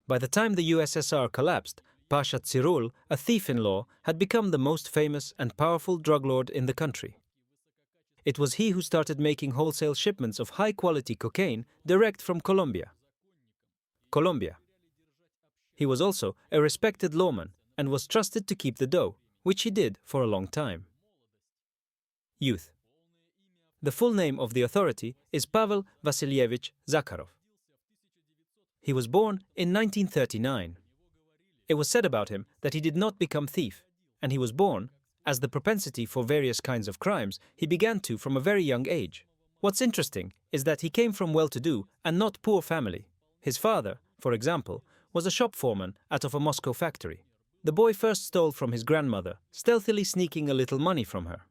By the time the USSR collapsed, Pasha Tsirul, a thief-in-law, had become the most famous and powerful drug lord in the country. It was he who started making wholesale shipments of high-quality cocaine direct from Colombia. He was also a respected lawman and was trusted to keep the dough, which he did for a long time. Youth. The full name of the authority is Pavel Vasilyevich Zakharov. He was born in 1939. It was said about him that he did not become thief, and he was born, as the propensity for various kinds of crimes he began to from a very young age. What's interesting is that he came from well-to-do and not poor family. His father, for example, was a shop foreman out of a Moscow factory. The boy first stole from his grandmother, stealthily sneaking a little money from her.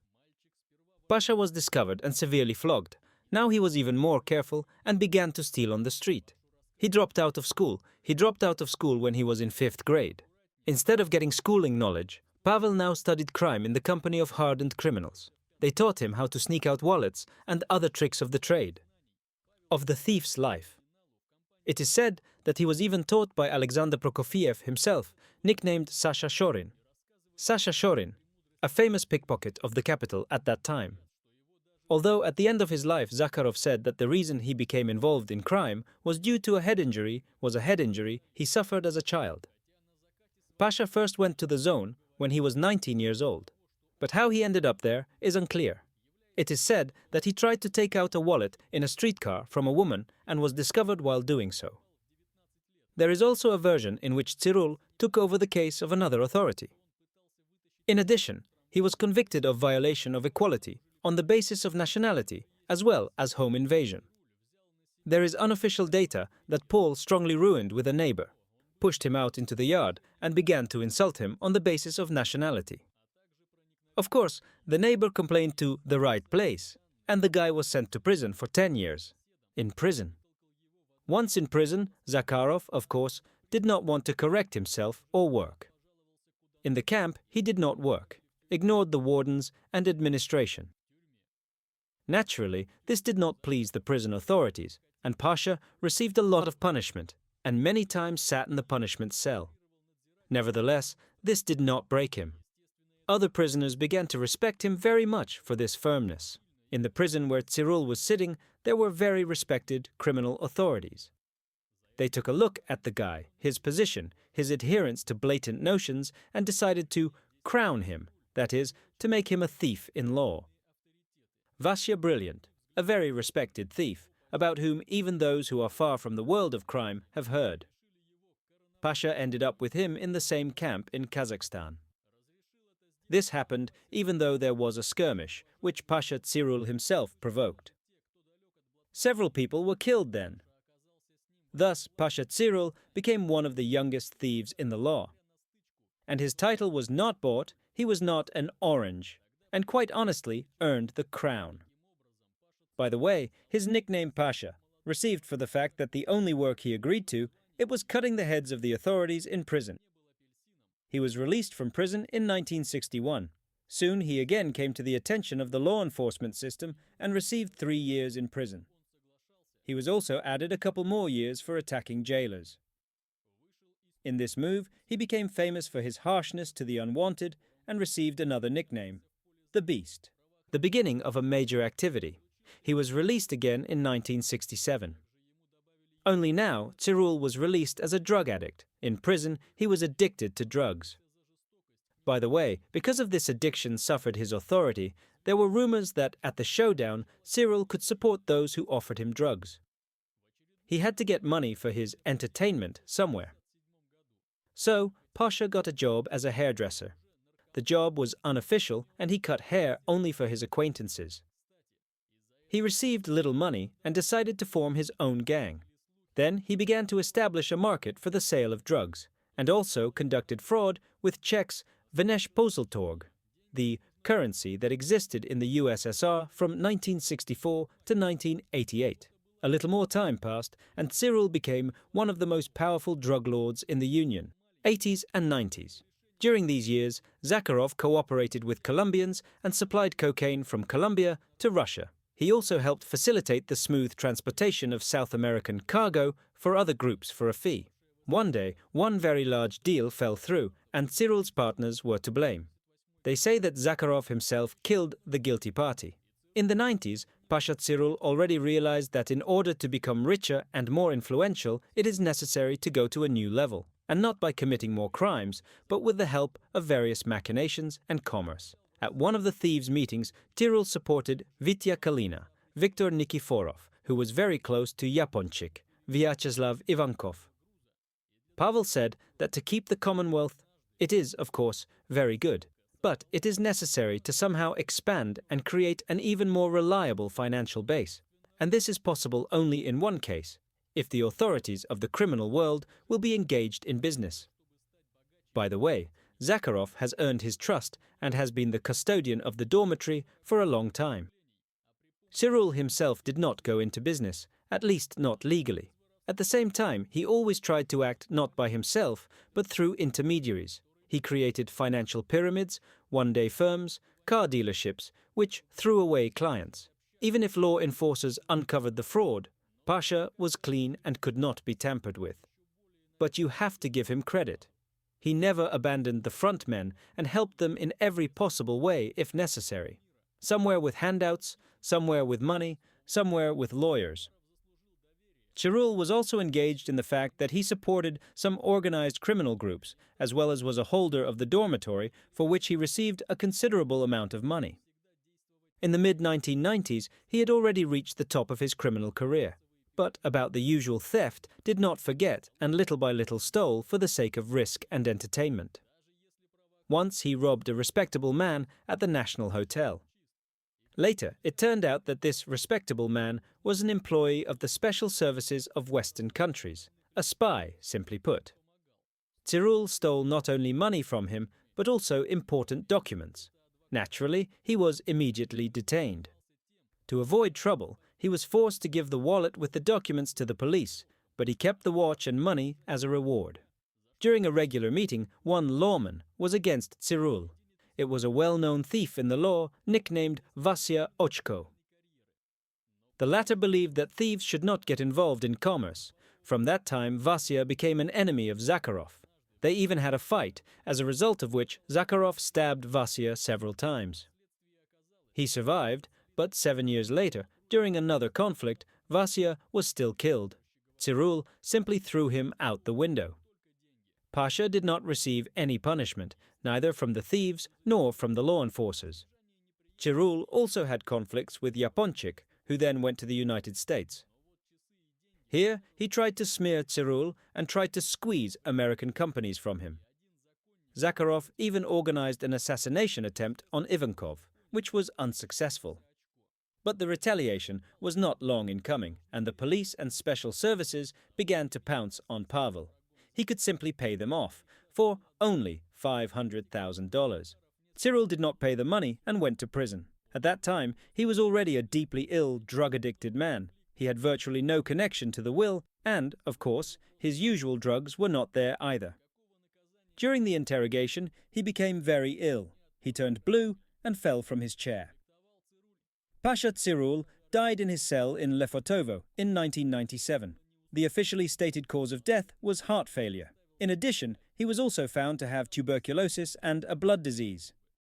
Pasha was discovered and severely flogged. Now he was even more careful and began to steal on the street. He dropped out of school. He dropped out of school when he was in 5th grade. Instead of getting schooling knowledge, Pavel now studied crime in the company of hardened criminals. They taught him how to sneak out wallets and other tricks of the trade. Of the thief's life. It is said that he was even taught by Alexander Prokofiev himself, nicknamed Sasha Shorin. Sasha Shorin, a famous pickpocket of the capital at that time. Although at the end of his life Zakharov said that the reason he became involved in crime was due to a head injury he suffered as a child. Pasha first went to the zone when he was 19 years old, but how he ended up there is unclear. It is said that he tried to take out a wallet in a streetcar from a woman and was discovered while doing so. There is also a version in which Tsirul took over the case of another authority. In addition, he was convicted of violation of equality on the basis of nationality as well as home invasion. There is unofficial data that Paul strongly ruined with a neighbor, pushed him out into the yard and began to insult him on the basis of nationality. Of course, the neighbor complained to the right place, and the guy was sent to prison for 10 years. In prison. Once in prison, Zakharov, of course, did not want to correct himself or work. In the camp, he did not work, ignored the wardens and administration. Naturally, this did not please the prison authorities, and Pasha received a lot of punishment, and many times sat in the punishment cell. Nevertheless, this did not break him. Other prisoners began to respect him very much for this firmness. In the prison where Tsirul was sitting, there were very respected criminal authorities. They took a look at the guy, his position, his adherence to blatant notions, and decided to crown him, that is, to make him a thief-in-law. Vasya Brilliant, a very respected thief, about whom even those who are far from the world of crime have heard. Pasha ended up with him in the same camp in Kazakhstan. This happened even though there was a skirmish, which Pasha Tsirul himself provoked. Several people were killed then. Thus, Pasha Tsirul became one of the youngest thieves in the law. And his title was not bought, he was not an orange, and quite honestly earned the crown. By the way, his nickname Pasha, received for the fact that the only work he agreed to, it was cutting the heads of the authorities in prison. He was released from prison in 1961. Soon he again came to the attention of the law enforcement system and received 3 years in prison. He was also added a couple more years for attacking jailers. In this move, he became famous for his harshness to the unwanted and received another nickname, the Beast. The beginning of a major activity. He was released again in 1967. Only now, Tsirul was released as a drug addict. In prison, he was addicted to drugs. By the way, because of this addiction suffered his authority, there were rumors that at the showdown, Tsirul could support those who offered him drugs. He had to get money for his entertainment somewhere. So, Pasha got a job as a hairdresser. The job was unofficial and he cut hair only for his acquaintances. He received little money and decided to form his own gang. Then he began to establish a market for the sale of drugs, and also conducted fraud with Czech's Veneshpozeltorg, the currency that existed in the USSR from 1964 to 1988. A little more time passed, and Tsirul became one of the most powerful drug lords in the Union, 80s and 90s. During these years, Zakharov cooperated with Colombians and supplied cocaine from Colombia to Russia. He also helped facilitate the smooth transportation of South American cargo for other groups for a fee. One day, one very large deal fell through, and Cyril's partners were to blame. They say that Zakharov himself killed the guilty party. In the 90s, Pasha Cyril already realized that in order to become richer and more influential, it is necessary to go to a new level, and not by committing more crimes, but with the help of various machinations and commerce. At one of the thieves' meetings, Cyril supported Vitya Kalina, Viktor Nikiforov, who was very close to Yaponchik, Vyacheslav Ivankov. Pavel said that to keep the Commonwealth, it is, of course, very good, but it is necessary to somehow expand and create an even more reliable financial base. And this is possible only in one case, if the authorities of the criminal world will be engaged in business. By the way, Zakharov has earned his trust and has been the custodian of the dormitory for a long time. Cyril himself did not go into business, at least not legally. At the same time, he always tried to act not by himself, but through intermediaries. He created financial pyramids, one-day firms, car dealerships, which threw away clients. Even if law enforcers uncovered the fraud, Pasha was clean and could not be tampered with. But you have to give him credit. He never abandoned the front men and helped them in every possible way if necessary. Somewhere with handouts, somewhere with money, somewhere with lawyers. Cyril was also engaged in the fact that he supported some organized criminal groups, as well as was a holder of the dormitory, for which he received a considerable amount of money. In the mid-1990s, he had already reached the top of his criminal career, but about the usual theft did not forget and little by little stole for the sake of risk and entertainment. Once he robbed a respectable man at the National Hotel. Later, it turned out that this respectable man was an employee of the special services of Western countries, a spy, simply put. Cyril stole not only money from him, but also important documents. Naturally, he was immediately detained. To avoid trouble, he was forced to give the wallet with the documents to the police, but he kept the watch and money as a reward. During a regular meeting, one lawman was against Cyril. It was a well-known thief in the law, nicknamed Vasya Ochko. The latter believed that thieves should not get involved in commerce. From that time, Vasya became an enemy of Zakharov. They even had a fight, as a result of which Zakharov stabbed Vasya several times. He survived, but 7 years later, during another conflict, Vasya was still killed. Cyril simply threw him out the window. Pasha did not receive any punishment, neither from the thieves nor from the law enforcers. Cyril also had conflicts with Yaponchik, who then went to the United States. Here, he tried to smear Cyril and tried to squeeze American companies from him. Zakharov even organized an assassination attempt on Ivankov, which was unsuccessful. But the retaliation was not long in coming, and the police and special services began to pounce on Pavel. He could simply pay them off, for only $500,000. Cyril did not pay the money and went to prison. At that time, he was already a deeply ill, drug-addicted man. He had virtually no connection to the will, and, of course, his usual drugs were not there either. During the interrogation, he became very ill. He turned blue and fell from his chair. Pasha Cyril died in his cell in Lefortovo in 1997. The officially stated cause of death was heart failure. In addition, he was also found to have tuberculosis and a blood disease.